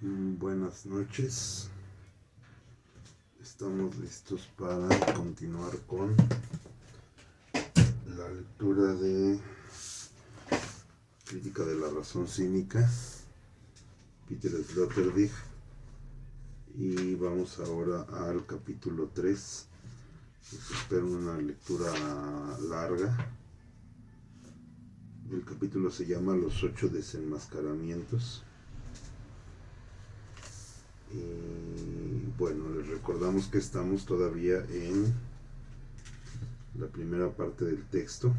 Buenas noches, estamos listos para continuar con la lectura de Crítica de la Razón Cínica, Peter Sloterdijk, y vamos ahora al capítulo 3. Espero una lectura larga. El capítulo se llama Los 8 desenmascaramientos. Y bueno, les recordamos que estamos todavía en la primera parte del texto.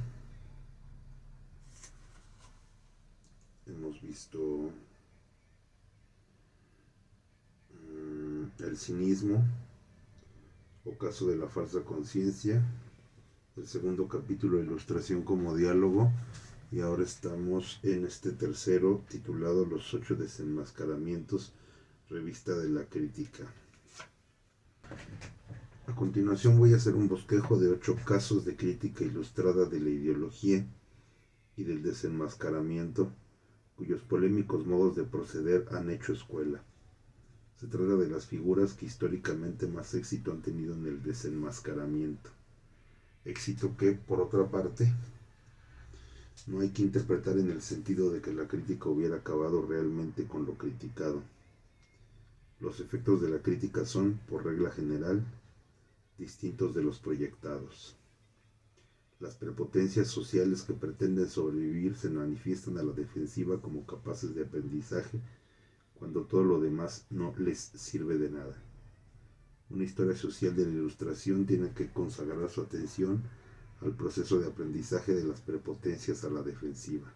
Hemos visto el cinismo o caso de la falsa conciencia, el segundo capítulo, ilustración como diálogo, y ahora estamos en este tercero titulado Los 8 desenmascaramientos, revista de la crítica. A continuación voy a hacer un bosquejo de 8 casos de crítica ilustrada de la ideología y del desenmascaramiento, cuyos polémicos modos de proceder han hecho escuela. Se trata de las figuras que históricamente más éxito han tenido en el desenmascaramiento. Éxito que, por otra parte, no hay que interpretar en el sentido de que la crítica hubiera acabado realmente con lo criticado. Los efectos de la crítica son, por regla general, distintos de los proyectados. Las prepotencias sociales que pretenden sobrevivir se manifiestan a la defensiva como capaces de aprendizaje cuando todo lo demás no les sirve de nada. Una historia social de la Ilustración tiene que consagrar su atención al proceso de aprendizaje de las prepotencias a la defensiva.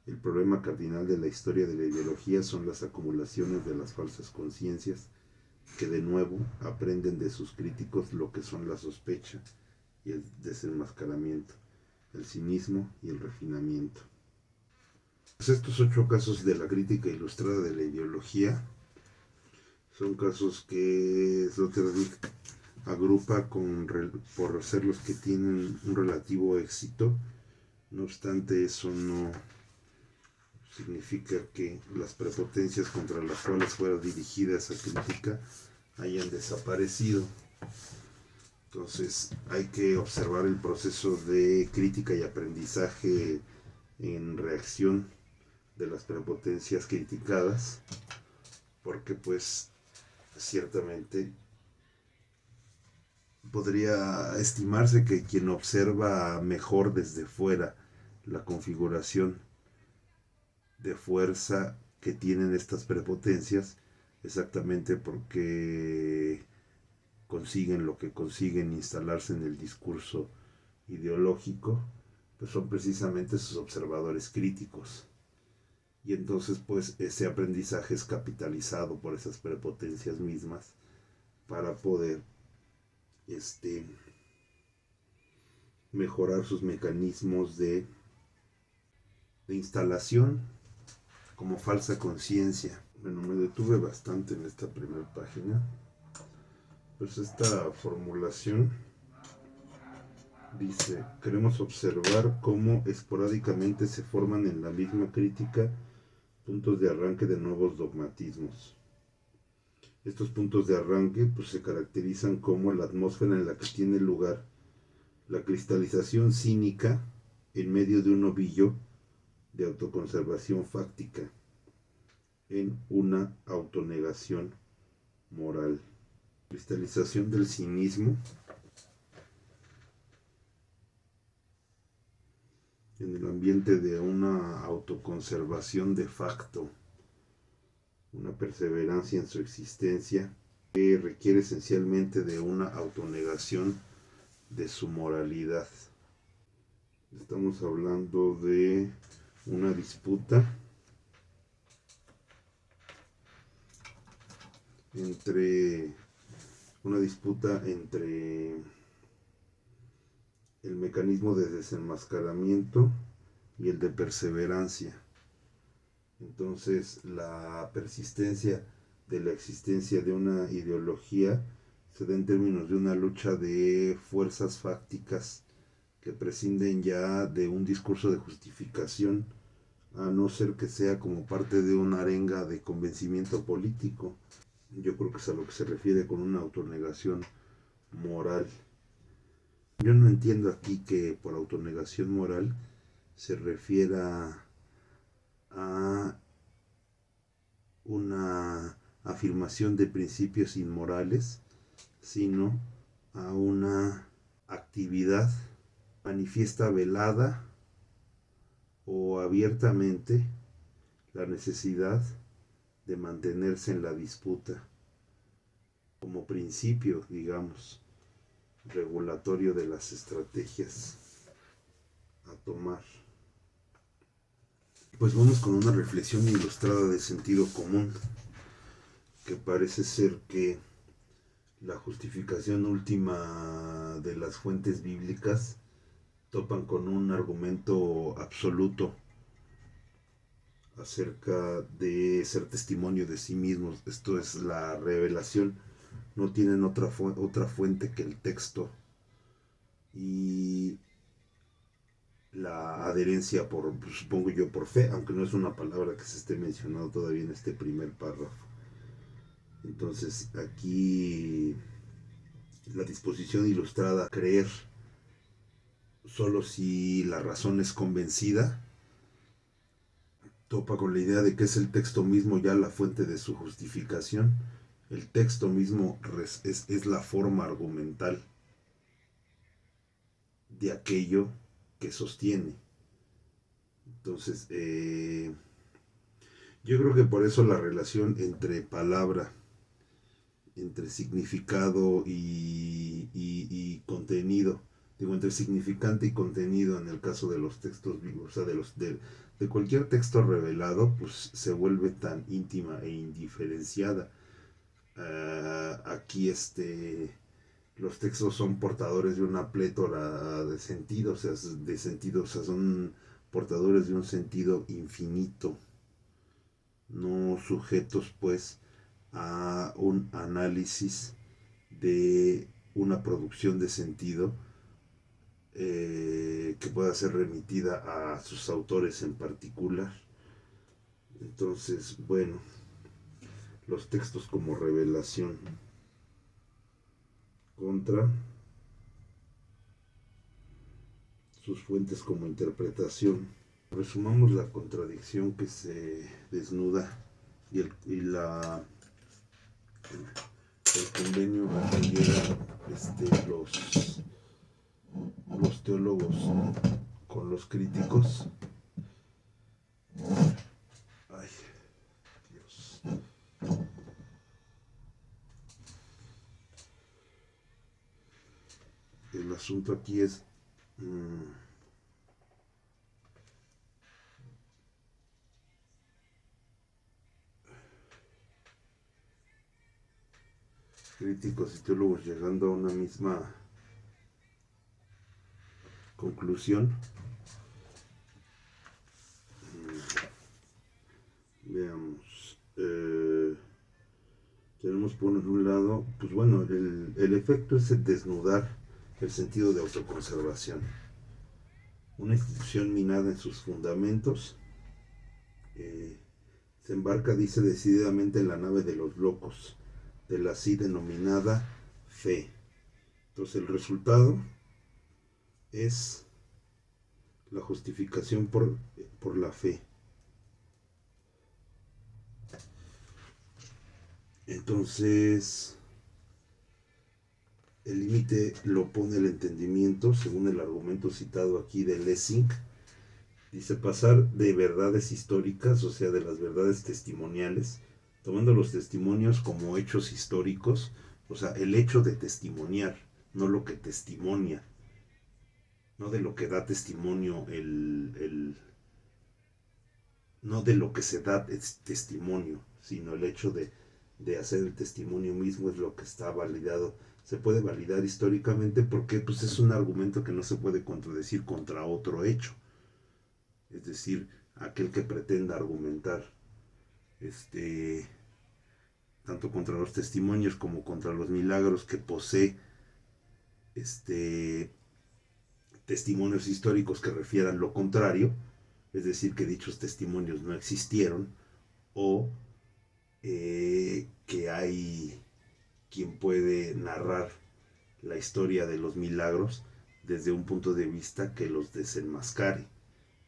El problema cardinal de la historia de la ideología son las acumulaciones de las falsas conciencias que de nuevo aprenden de sus críticos lo que son la sospecha y el desenmascaramiento, el cinismo y el refinamiento. Pues estos 8 casos de la crítica ilustrada de la ideología son casos que Sloterdijk agrupa por ser los que tienen un relativo éxito. No obstante, eso no significa que las prepotencias contra las cuales fuera dirigida esa crítica hayan desaparecido. Entonces hay que observar el proceso de crítica y aprendizaje en reacción de las prepotencias criticadas, porque pues ciertamente podría estimarse que quien observa mejor desde fuera la configuración de fuerza que tienen estas prepotencias, exactamente porque consiguen lo que consiguen instalarse en el discurso ideológico, pues son precisamente sus observadores críticos. Y entonces pues ese aprendizaje es capitalizado por esas prepotencias mismas para poder mejorar sus mecanismos de instalación como falsa conciencia. Bueno, me detuve bastante en esta primera página. Pues esta formulación dice: queremos observar cómo esporádicamente se forman en la misma crítica puntos de arranque de nuevos dogmatismos. Estos puntos de arranque pues, se caracterizan como la atmósfera en la que tiene lugar la cristalización cínica en medio de un ovillo de autoconservación fáctica, en una autonegación moral. Cristalización del cinismo en el ambiente de una autoconservación de facto, una perseverancia en su existencia que requiere esencialmente de una autonegación de su moralidad. Estamos hablando de una disputa entre el mecanismo de desenmascaramiento y el de perseverancia. Entonces, la persistencia de la existencia de una ideología se da en términos de una lucha de fuerzas fácticas que prescinden ya de un discurso de justificación a no ser que sea como parte de una arenga de convencimiento político. Yo creo que es a lo que se refiere con una autonegación moral. Yo no entiendo aquí que por autonegación moral se refiera a una afirmación de principios inmorales, sino a una actividad manifiesta velada o abiertamente la necesidad de mantenerse en la disputa como principio, digamos, regulatorio de las estrategias a tomar. Pues vamos con una reflexión ilustrada de sentido común, que parece ser que la justificación última de las fuentes bíblicas topan con un argumento absoluto acerca de ser testimonio de sí mismos. Esto es la revelación. No tienen otra fuente que el texto y la adherencia por, supongo yo, por fe, aunque no es una palabra que se esté mencionando todavía en este primer párrafo. Entonces aquí la disposición ilustrada a creer solo si la razón es convencida topa con la idea de que es el texto mismo ya la fuente de su justificación. El texto mismo es la forma argumental de aquello que sostiene. Entonces, yo creo que por eso la relación entre palabra, entre significado y contenido, digo, entre significante y contenido en el caso de los textos vivos, o sea, de cualquier texto revelado, pues se vuelve tan íntima e indiferenciada. Aquí los textos son portadores de una plétora de sentidos, o sea, son portadores de un sentido infinito, no sujetos pues a un análisis de una producción de sentido que pueda ser remitida a sus autores en particular. Entonces, bueno, los textos como revelación contra sus fuentes como interpretación. Resumamos la contradicción que se desnuda el convenio al que llegan los teólogos con los críticos. Ay, Dios. El asunto aquí es críticos y teólogos llegando a una misma conclusión. Veamos. Tenemos por un lado, pues bueno, el efecto es el desnudar el sentido de autoconservación. Una institución minada en sus fundamentos se embarca, dice, decididamente en la nave de los locos, de la así denominada fe. Entonces el resultado es la justificación por la fe. Entonces, el límite lo pone el entendimiento, según el argumento citado aquí de Lessing. Dice, pasar de verdades históricas, o sea, de las verdades testimoniales, tomando los testimonios como hechos históricos, o sea, el hecho de testimoniar, no lo que testimonia, no de lo que da testimonio no de lo que se da testimonio, sino el hecho de hacer el testimonio mismo es lo que está validado. Se puede validar históricamente porque pues, es un argumento que no se puede contradecir contra otro hecho. Es decir, aquel que pretenda argumentar tanto contra los testimonios como contra los milagros que posee testimonios históricos que refieran lo contrario, es decir, que dichos testimonios no existieron, o que hay quien puede narrar la historia de los milagros desde un punto de vista que los desenmascare.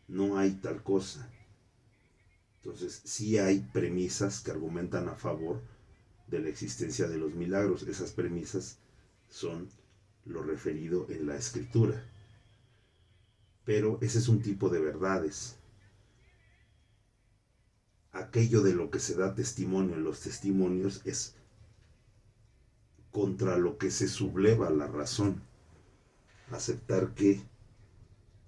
No hay tal cosa. Entonces, sí hay premisas que argumentan a favor de la existencia de los milagros. Esas premisas son lo referido en la escritura. Pero ese es un tipo de verdades. Aquello de lo que se da testimonio en los testimonios es contra lo que se subleva la razón. Aceptar que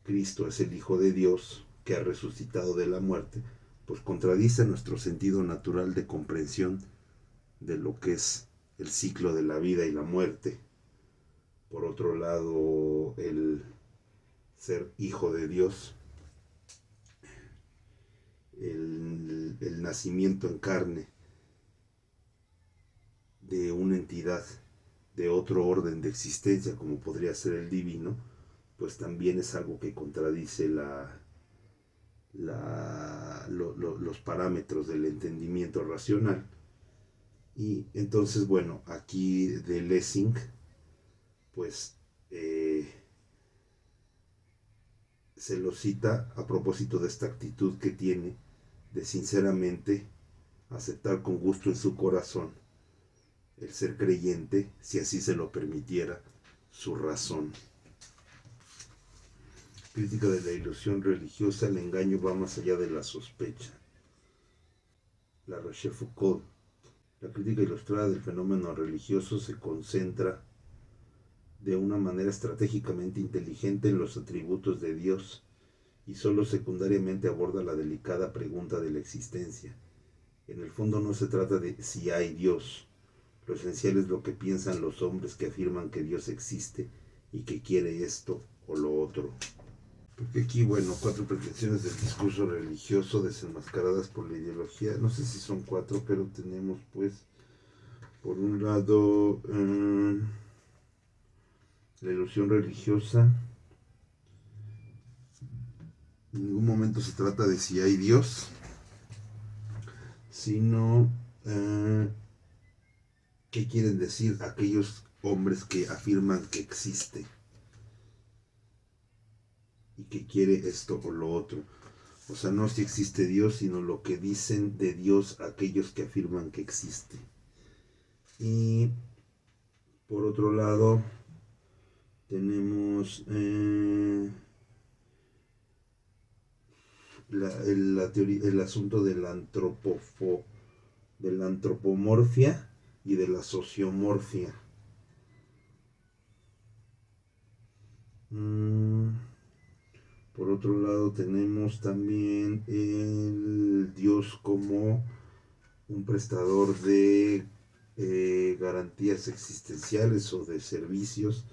Cristo es el Hijo de Dios que ha resucitado de la muerte, pues contradice nuestro sentido natural de comprensión de lo que es el ciclo de la vida y la muerte. Por otro lado, el ser hijo de Dios, el nacimiento en carne de una entidad de otro orden de existencia, como podría ser el divino, pues también es algo que contradice los parámetros del entendimiento racional. Y entonces, bueno, aquí de Lessing, pues se lo cita a propósito de esta actitud que tiene de sinceramente aceptar con gusto en su corazón el ser creyente, si así se lo permitiera su razón. Crítica de la ilusión religiosa, el engaño va más allá de la sospecha. La Rochefoucauld. La crítica ilustrada del fenómeno religioso se concentra de una manera estratégicamente inteligente en los atributos de Dios y solo secundariamente aborda la delicada pregunta de la existencia. En el fondo no se trata de si hay Dios. Lo esencial es lo que piensan los hombres que afirman que Dios existe y que quiere esto o lo otro. Porque aquí, bueno, 4 pretensiones del discurso religioso desenmascaradas por la ideología. No sé si son 4, pero tenemos pues, por un lado, la ilusión religiosa. En ningún momento se trata de si hay Dios, sino qué quieren decir aquellos hombres que afirman que existe y que quiere esto o lo otro. O sea, no si existe Dios, sino lo que dicen de Dios aquellos que afirman que existe. Y por otro lado, tenemos el asunto de la antropomorfia y de la sociomorfia. Por otro lado tenemos también el Dios como un prestador de garantías existenciales o de servicios,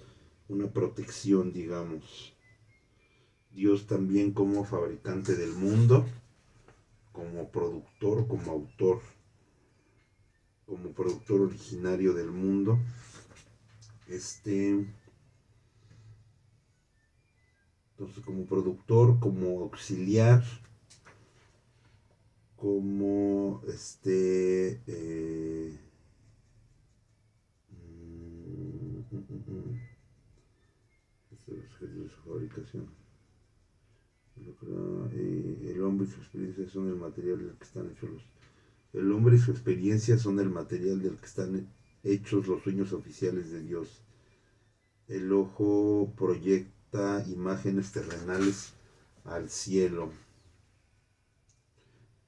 una protección, digamos. Dios también como fabricante del mundo, como productor, como autor, como productor originario del mundo. Entonces, como productor, como auxiliar, como los objetos de su fabricación. El hombre y su experiencia son el material del que están hechos el hombre y su experiencia son el material del que están hechos los sueños oficiales de Dios. El ojo proyecta imágenes terrenales al cielo.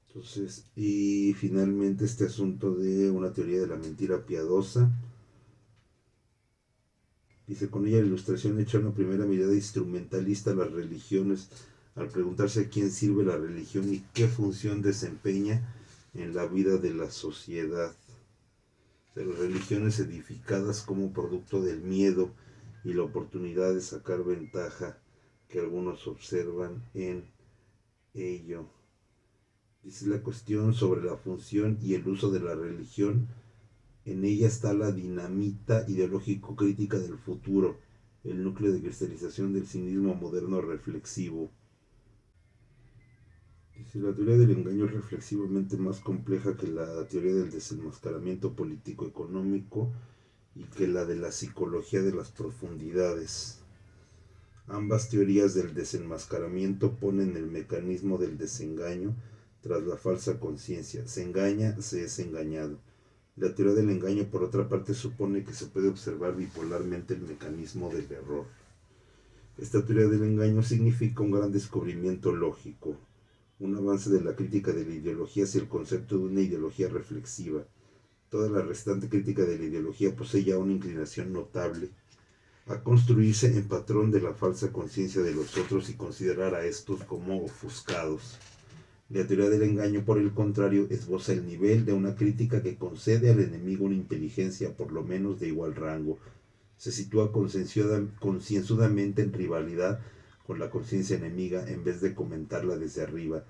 Entonces, y finalmente este asunto de una teoría de la mentira piadosa. Dice, con ella la ilustración echa una primera mirada instrumentalista a las religiones al preguntarse a quién sirve la religión y qué función desempeña en la vida de la sociedad. De las religiones edificadas como producto del miedo y la oportunidad de sacar ventaja que algunos observan en ello. Dice la cuestión sobre la función y el uso de la religión. En ella está la dinamita ideológico-crítica del futuro, el núcleo de cristalización del cinismo moderno reflexivo. Si la teoría del engaño es reflexivamente más compleja que la teoría del desenmascaramiento político-económico y que la de la psicología de las profundidades. Ambas teorías del desenmascaramiento ponen el mecanismo del desengaño tras la falsa conciencia. Se engaña, se es engañado. La teoría del engaño, por otra parte, supone que se puede observar bipolarmente el mecanismo del error. Esta teoría del engaño significa un gran descubrimiento lógico, un avance de la crítica de la ideología hacia el concepto de una ideología reflexiva. Toda la restante crítica de la ideología posee ya una inclinación notable a construirse en patrón de la falsa conciencia de los otros y considerar a estos como ofuscados. La teoría del engaño, por el contrario, esboza el nivel de una crítica que concede al enemigo una inteligencia por lo menos de igual rango. Se sitúa concienzudamente en rivalidad con la conciencia enemiga en vez de comentarla desde arriba.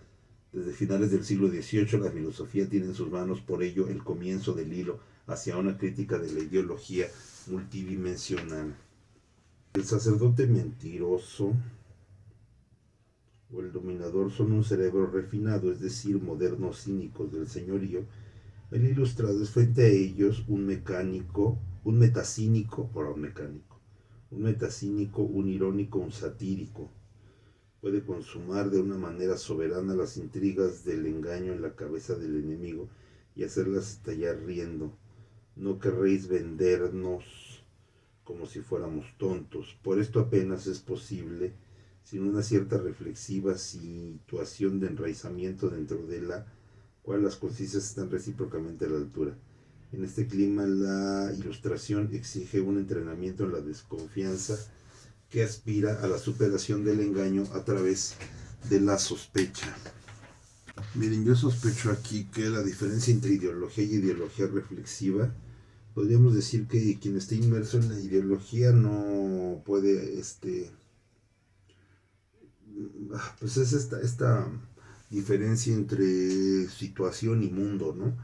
Desde finales del siglo XVIII la filosofía tiene en sus manos por ello el comienzo del hilo hacia una crítica de la ideología multidimensional. El sacerdote mentiroso o el dominador son un cerebro refinado, es decir, modernos cínicos del señorío. El ilustrado es frente a ellos un metacínico, un irónico, un satírico. Puede consumar de una manera soberana las intrigas del engaño en la cabeza del enemigo y hacerlas estallar riendo. No querréis vendernos como si fuéramos tontos. Por esto apenas es posible, sin una cierta reflexiva situación de enraizamiento dentro de la cual las conciencias están recíprocamente a la altura. En este clima la ilustración exige un entrenamiento en la desconfianza que aspira a la superación del engaño a través de la sospecha. Miren, yo sospecho aquí que la diferencia entre ideología y ideología reflexiva, podríamos decir que quien esté inmerso en la ideología no puede, pues es esta diferencia entre situación y mundo, ¿no?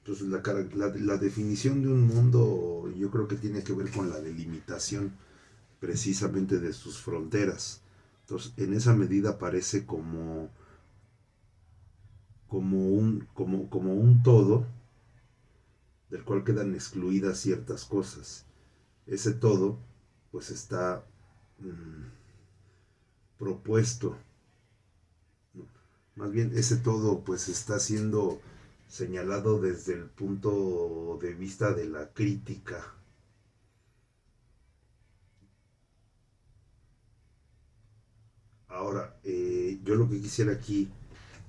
Entonces la definición de un mundo yo creo que tiene que ver con la delimitación precisamente de sus fronteras. Entonces en esa medida parece como un todo del cual quedan excluidas ciertas cosas. Ese todo pues está propuesto, más bien ese todo pues está siendo señalado desde el punto de vista de la crítica. Ahora, yo lo que quisiera aquí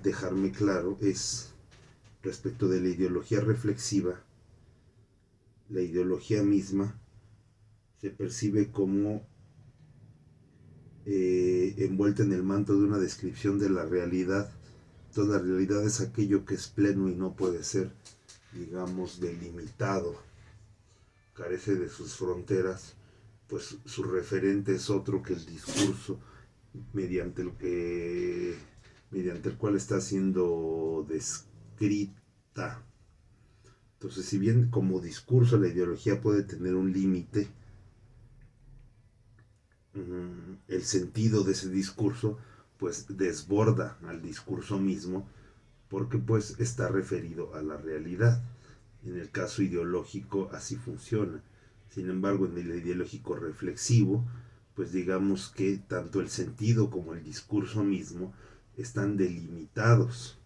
dejarme claro es respecto de la ideología reflexiva. La ideología misma se percibe como envuelta en el manto de una descripción de la realidad. Toda la realidad es aquello que es pleno y no puede ser, digamos, delimitado, carece de sus fronteras, pues su referente es otro que el discurso mediante el cual está siendo descrita. Entonces, si bien como discurso la ideología puede tener un límite, el sentido de ese discurso pues desborda al discurso mismo porque pues está referido a la realidad. En el caso ideológico así funciona. Sin embargo, en el ideológico reflexivo, pues digamos que tanto el sentido como el discurso mismo están delimitados,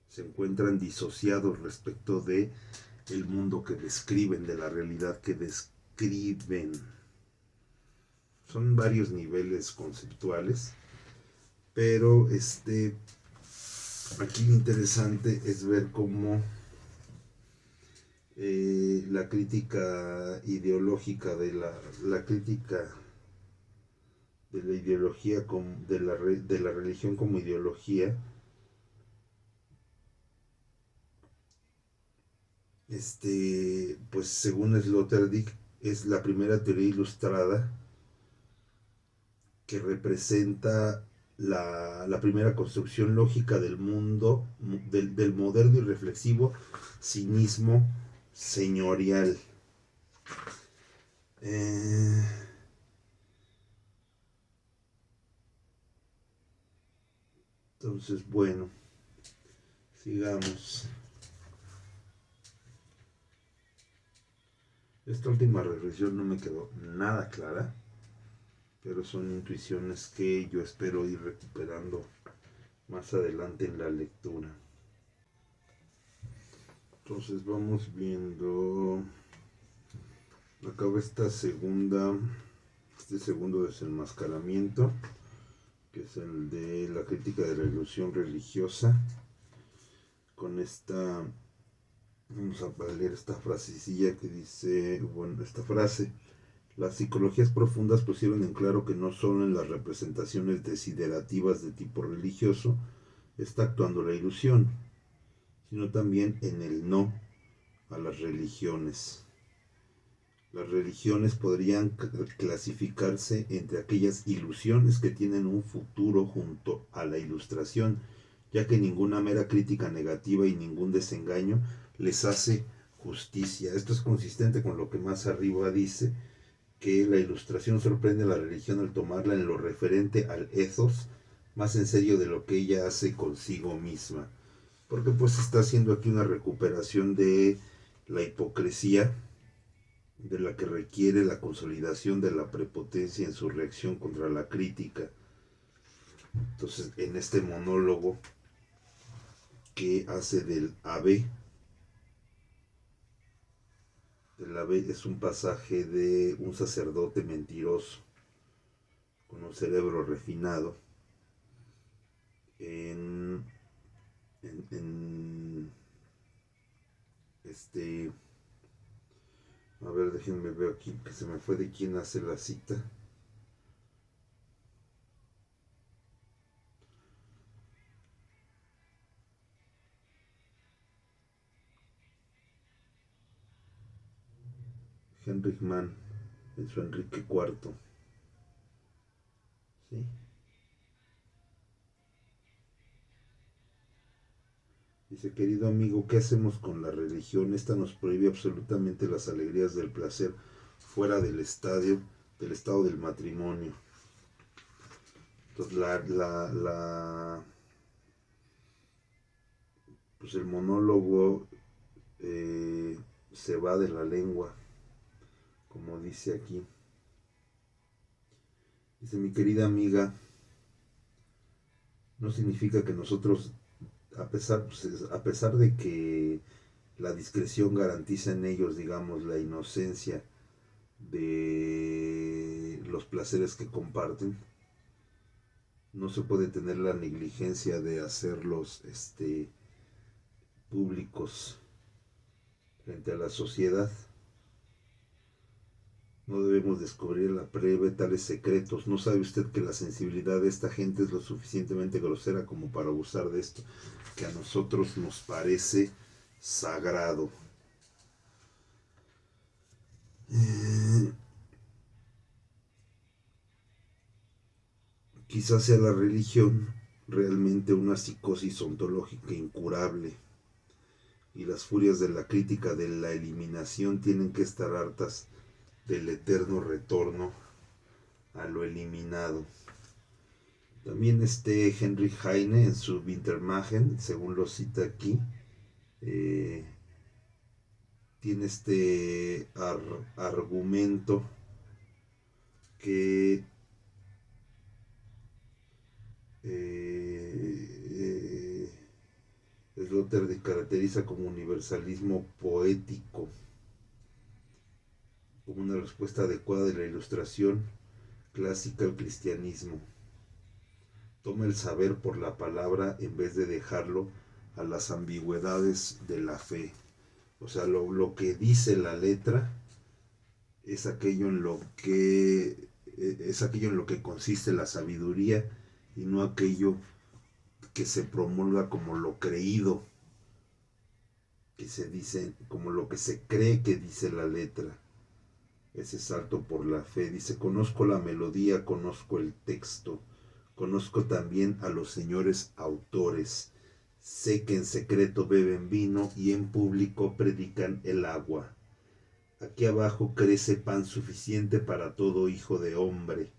se encuentran disociados respecto de el mundo que describen, de la realidad que describen. Son varios niveles conceptuales, pero aquí lo interesante es ver cómo la crítica ideológica la crítica de la ideología de la religión como ideología pues según Sloterdijk es la primera teoría ilustrada que representa la primera construcción lógica del mundo, del moderno y reflexivo cinismo señorial. Entonces, bueno, sigamos. Esta última reflexión no me quedó nada clara, pero son intuiciones que yo espero ir recuperando más adelante en la lectura. Entonces vamos viendo. Acaba este segundo desenmascaramiento, que es el de la crítica de la ilusión religiosa. Con esta, vamos a leer esta frasecilla que dice, bueno, esta frase: las psicologías profundas pusieron en claro que no solo en las representaciones desiderativas de tipo religioso está actuando la ilusión, sino también en el no a las religiones. Las religiones podrían clasificarse entre aquellas ilusiones que tienen un futuro junto a la ilustración, ya que ninguna mera crítica negativa y ningún desengaño les hace justicia. Esto es consistente con lo que más arriba dice, que la ilustración sorprende a la religión al tomarla en lo referente al ethos más en serio de lo que ella hace consigo misma, porque pues está haciendo aquí una recuperación de la hipocresía de la que requiere la consolidación de la prepotencia en su reacción contra la crítica. Entonces, en este monólogo que hace del ave es un pasaje de un sacerdote mentiroso con un cerebro refinado en a ver, déjenme ver aquí que se me fue de quién hace la cita. Heinrich Mann en su Enrique IV. ¿Sí? Dice: querido amigo, ¿qué hacemos con la religión? Esta nos prohíbe absolutamente las alegrías del placer fuera del estado del matrimonio. Entonces pues el monólogo se va de la lengua, como dice aquí. Dice: mi querida amiga, no significa que nosotros, a pesar de que la discreción garantiza en ellos, digamos, la inocencia de los placeres que comparten, no se puede tener la negligencia de hacerlos públicos frente a la sociedad. No debemos descubrir en la breve tales secretos. ¿No sabe usted que la sensibilidad de esta gente es lo suficientemente grosera como para abusar de esto que a nosotros nos parece sagrado? Quizás sea la religión realmente una psicosis ontológica incurable, y las furias de la crítica de la eliminación tienen que estar hartas del eterno retorno a lo eliminado. También Heinrich Heine en su Wintermachen, según lo cita aquí, tiene argumento que Sloterdijk caracteriza como universalismo poético, como una respuesta adecuada de la ilustración clásica al cristianismo. Toma el saber por la palabra en vez de dejarlo a las ambigüedades de la fe. O sea, lo que dice la letra es aquello en lo que consiste la sabiduría, y no aquello que se promulga como lo creído, que se dice, como lo que se cree que dice la letra. Ese salto por la fe. Dice: conozco la melodía, conozco el texto, conozco también a los señores autores. Sé que en secreto beben vino y en público predican el agua. Aquí abajo crece pan suficiente para todo hijo de hombre.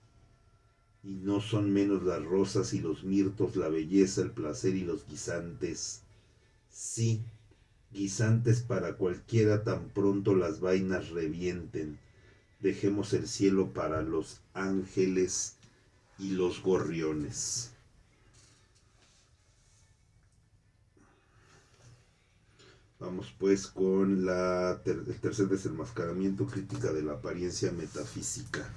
y no son menos las rosas y los mirtos, la belleza, el placer y los guisantes. Sí, guisantes para cualquiera tan pronto las vainas revienten. Dejemos el cielo para los ángeles y los gorriones. Vamos pues con el tercer desenmascaramiento, crítica de la apariencia metafísica.